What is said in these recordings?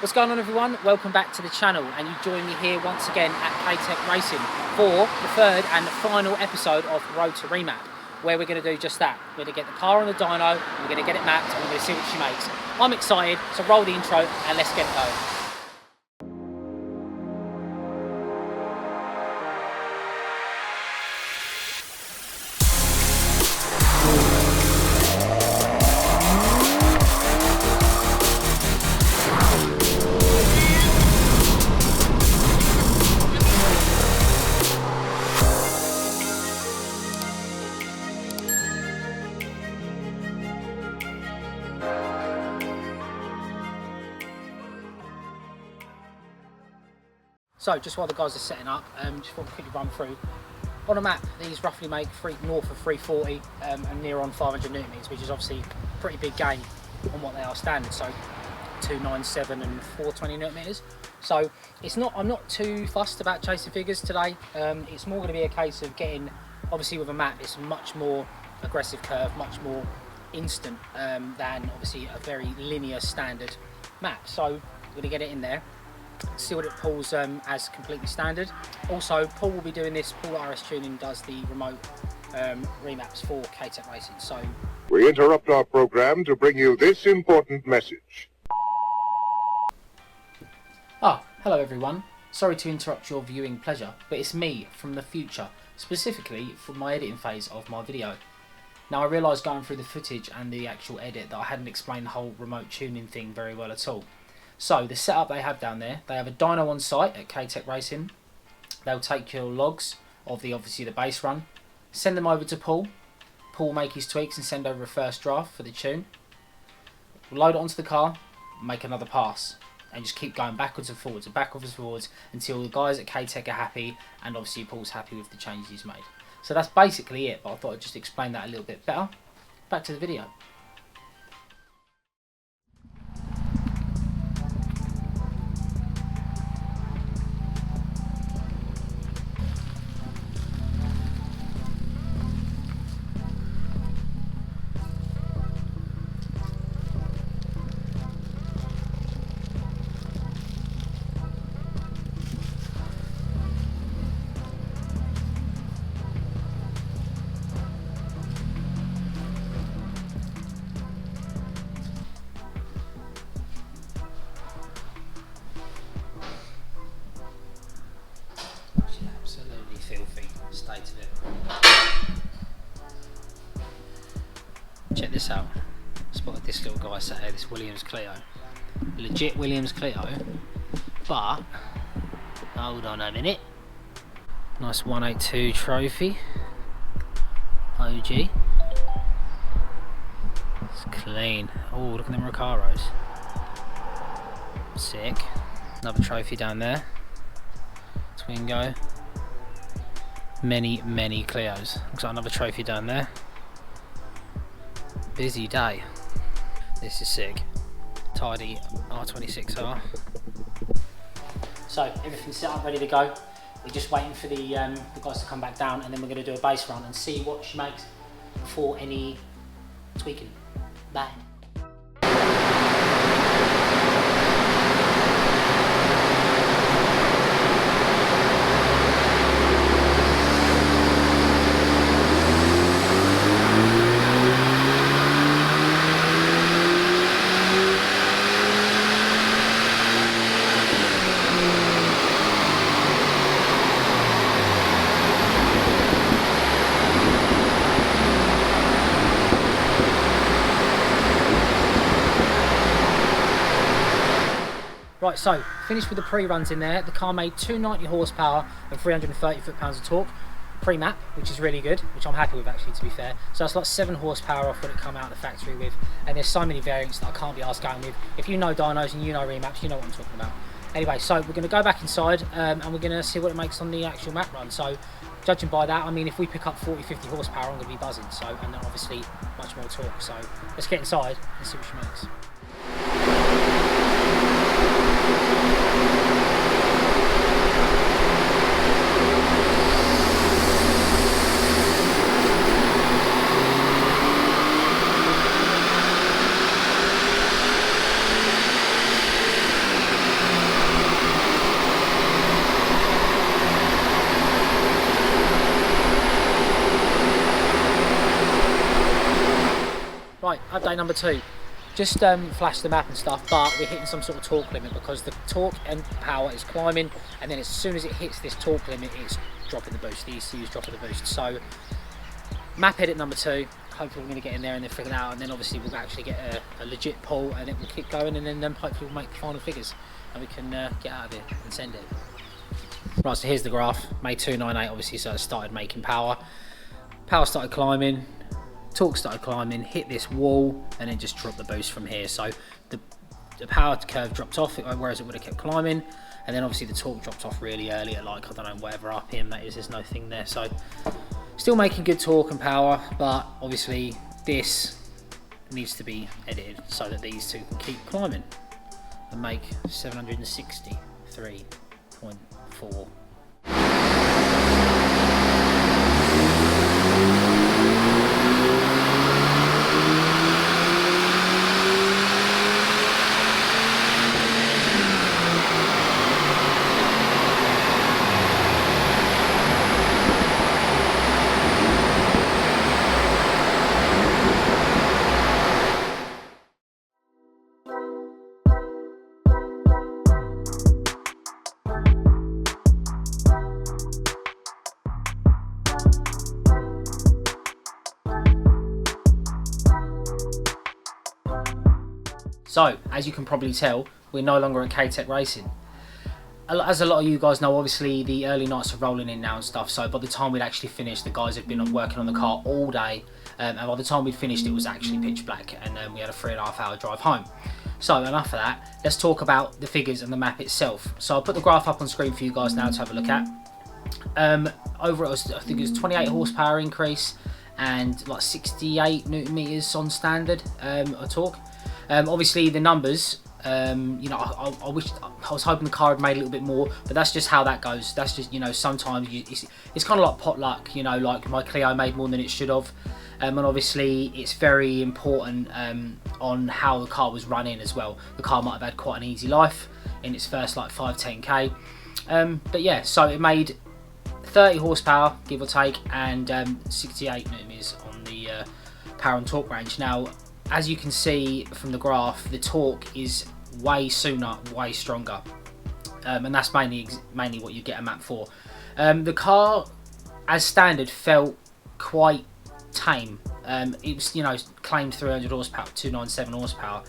What's going on, everyone? Welcome back to the channel, and you join me here once again at K-tec Racing for the third and final episode of ROAD to REMAP, where we're going to do just that. We're going to get the car on the dyno, we're going to get it mapped, and we're going to see what she makes. I'm excited, so roll the intro and let's get it going. So just while the guys are setting up, just want to quickly run through. On a map, these roughly make north of 340 and near on 500 newton meters, which is obviously a pretty big gain on what they are standard. So 297 and 420 newton meters. So it's not. I'm not too fussed about chasing figures today. It's more going to be a case of getting. Obviously, with a map, it's a much more aggressive curve, much more instant than obviously a very linear standard map. So we're going to get it in there. See what it pulls as completely standard. Also, Paul will be doing this. Paul RS Tuning does the remote remaps for K-tec Racing. So we interrupt our program to bring you this important message. Hello everyone. Sorry to interrupt your viewing pleasure, but it's me from the future, specifically for my editing phase of my video. Now, I realised going through the footage and the actual edit that I hadn't explained the whole remote tuning thing very well at all. So the setup they have down there, they have a dyno on site at K-tec Racing. They'll take your logs of obviously the base run, send them over to Paul. Paul will make his tweaks and send over a first draft for the tune. We'll load it onto the car, make another pass, and just keep going backwards and forwards until the guys at K-tec are happy, and obviously Paul's happy with the changes he's made. So that's basically it, but I thought I'd just explain that a little bit better. Back to the video. Absolutely filthy state of it. Check this out. Spotted this little guy sat here, this Williams Clio. Legit Williams Clio, but hold on a minute. Nice 182 trophy. OG. It's clean. Oh, look at them Recaros. Sick. Another trophy down there. Twingo. Many Clios. Looks like another trophy down there. Busy day. This is sick. Tidy R26R. So everything's set up, ready to go. We're just waiting for the guys to come back down, and then we're going to do a base run and see what she makes before any tweaking. Bye. Right, so finished with the pre-runs in there. The car made 290 horsepower and 330 foot-pounds of torque pre-map, which is really good, which I'm happy with actually, to be fair. So that's like 7 horsepower off what it come out of the factory with, and there's so many variants that I can't be asked going with. If you know dynos and you know remaps, you know what I'm talking about. Anyway, so we're going to go back inside and we're going to see what it makes on the actual map run. So judging by that, I mean, if we pick up 40-50 horsepower, I'm going to be buzzing. So, and then obviously much more torque. So let's get inside and see what she makes. update number 2. Just flashed the map and stuff, but we're hitting some sort of torque limit because the torque and power is climbing, and then as soon as it hits this torque limit, it's dropping the boost. The ECU is dropping the boost. So map edit number 2. Hopefully we're going to get in there and then figure it out, and then obviously we'll actually get a legit pull, and it will keep going, and then hopefully we'll make the final figures, and we can get out of here and send it. Right, so here's the graph. Made 298 obviously, so it started making power. Power started climbing. Torque started climbing, hit this wall, and then just dropped the boost from here. So the power curve dropped off, whereas it would have kept climbing, and then obviously the torque dropped off really early at, like, I don't know, whatever RPM that is, there's no thing there. So still making good torque and power, but obviously this needs to be edited so that these two can keep climbing and make 763.4. So, as you can probably tell, we're no longer at K-tec Racing. As a lot of you guys know, obviously the early nights are rolling in now and stuff, so by the time we'd actually finished, the guys had been working on the car all day, and by the time we'd finished it was actually pitch black, and we had a 3.5 hour drive home. So enough of that, let's talk about the figures and the map itself. So I'll put the graph up on screen for you guys now to have a look at. Overall, I think it was 28 horsepower increase and like 68 newton meters on standard torque. Obviously the numbers, you know, I was hoping the car had made a little bit more, but that's just how that goes. That's just, you know, sometimes it's kind of like pot luck, you know, like my Clio made more than it should have, and obviously it's very important on how the car was running as well. The car might have had quite an easy life in its first like 5-10k, but yeah, so it made 30 horsepower give or take and 68 newton meters on the power and torque range. Now, as you can see from the graph, the torque is way sooner, way stronger, and that's mainly what you get a map for. The car, as standard, felt quite tame. It was, you know, claimed 300 horsepower, 297 horsepower,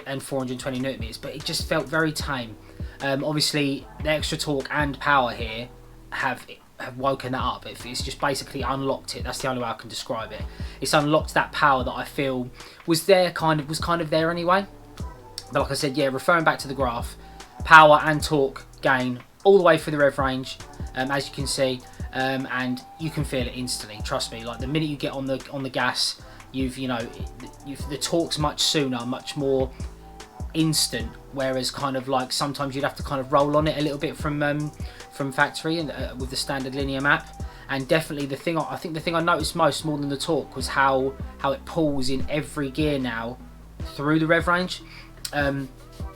and 420 newton meters, but it just felt very tame. Obviously, the extra torque and power here have woken that up. It's just basically unlocked it. That's the only way I can describe it. It's unlocked that power that I feel was kind of there anyway. But like I said, yeah, referring back to the graph, power and torque gain all the way through the rev range, as you can see, and you can feel it instantly. Trust me. Like the minute you get on the gas, the torque's much sooner, much more instant, whereas kind of like sometimes you'd have to kind of roll on it a little bit from factory and with the standard linear map. And definitely the thing I noticed more than the torque was how it pulls in every gear now through the rev range. It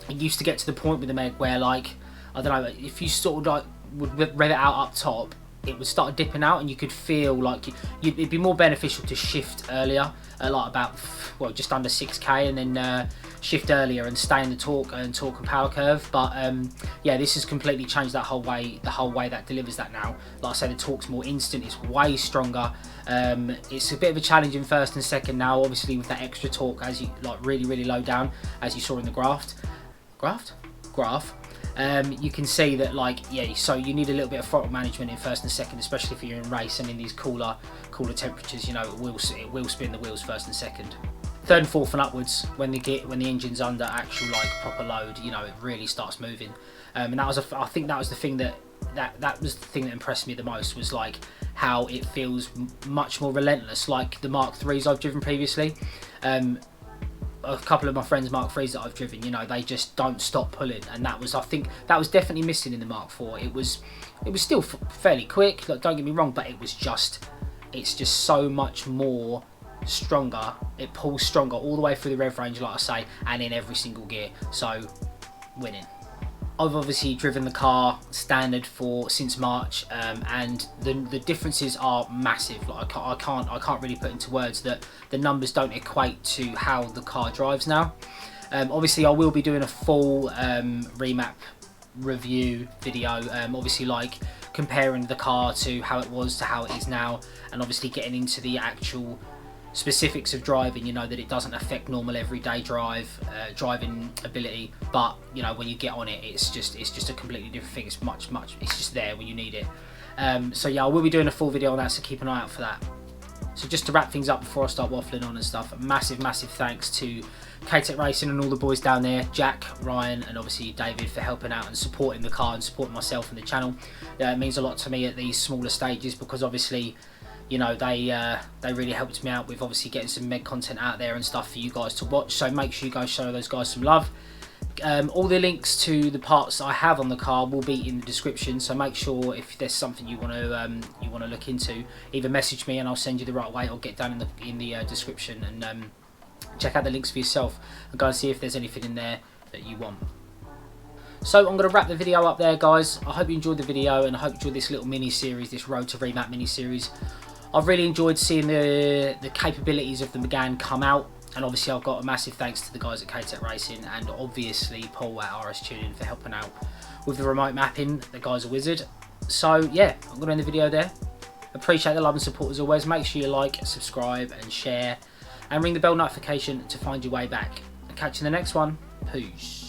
used to get to the point with the Meg where, like, I don't know, if you sort of like would rev it out up top, it would start dipping out, and you could feel like it'd be more beneficial to shift earlier, like about, well, just under 6k, and then shift earlier and stay in the torque and power curve. But yeah, this has completely changed that the whole way that delivers that now. Like I say, the torque's more instant, it's way stronger. It's a bit of a challenge in first and second now, obviously with that extra torque as you like really low down, as you saw in the graph. You can see that, like, yeah, so you need a little bit of throttle management in first and second, especially if you're in race and in these cooler temperatures. You know, it will spin the wheels first and second. Third and fourth and upwards, when the engine's under actual like proper load, you know, it really starts moving. And that was I think that was the thing that was the thing that impressed me the most, was like how it feels much more relentless, like the Mark 3s I've driven previously. A couple of my friends' Mark 3s that I've driven, you know, they just don't stop pulling, and I think that was definitely missing in the Mark 4. It was still fairly quick, like, don't get me wrong, but it's just so much more stronger. It pulls stronger all the way through the rev range, like I say, and in every single gear. So winning. I've obviously driven the car standard since March, and the differences are massive. Like I can't really put into words that the numbers don't equate to how the car drives now. Obviously, I will be doing a full remap review video, obviously like comparing the car to how it was to how it is now, and obviously getting into the actual specifics of driving, you know, that it doesn't affect normal everyday driving ability, but you know, when you get on it, it's just a completely different thing. It's just there when you need it. So yeah, I will be doing a full video on that, so keep an eye out for that. So just to wrap things up before I start waffling on and stuff, massive thanks to K-tec Racing and all the boys down there, Jack, Ryan and obviously David, for helping out and supporting the car and supporting myself and the channel. It means a lot to me at these smaller stages, because obviously, you know, they really helped me out with obviously getting some med content out there and stuff for you guys to watch. So make sure you guys show those guys some love. All the links to the parts I have on the car will be in the description, so make sure if there's something you want to look into, either message me and I'll send you the right way, or get down in the description and check out the links for yourself and go and see if there's anything in there that you want. So I'm going to wrap the video up there, guys. I hope you enjoyed the video, and I hope you enjoyed this little mini series, this Road to Remap mini series. I've really enjoyed seeing the capabilities of the Megane come out, and obviously I've got a massive thanks to the guys at K-tec Racing, and obviously Paul at RS Tuning for helping out with the remote mapping. The guy's a wizard. So yeah, I'm going to end the video there. Appreciate the love and support as always. Make sure you like, subscribe and share, and ring the bell notification to find your way back. I'll catch you in the next one. Peace.